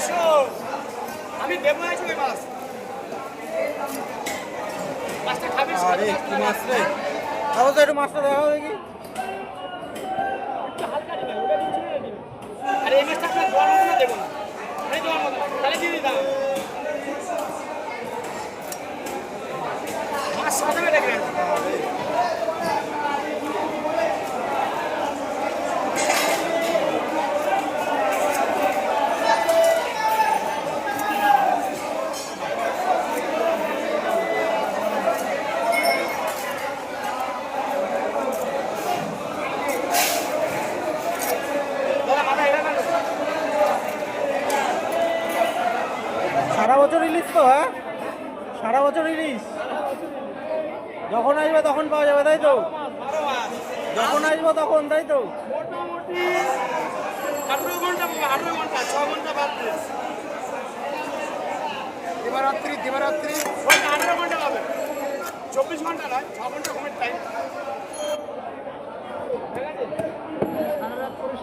100 আমি দেবো আছি ওই মাছ মাছটা খাবি আরে কি মাছ রে তাও তো একটু মাছটা দেখা দেখি হালকা দিবেন ওটা দিচ্ছি না দিবেন আরে এই মাছটা আপনার দেওয়ার মতো না দেবো না এই দেওয়ার মতো না তাহলে দিয়ে দিতাম মাছ সাজাবে দেখবেন সারা বছর ইলিশ তো হ্যাঁ সারা বছর ইলিশ যখন আসবে তখন পাওয়া যাবে তাই তো যখন আসবো তখন তাই তো মোটামুটি 18 ঘন্টা 6 ঘন্টা বাদ দিয়ে দিবারাত্রি ওই 18 ঘন্টা পাবে 24 ঘন্টা নয় 6 ঘন্টা ঘুমের টাইম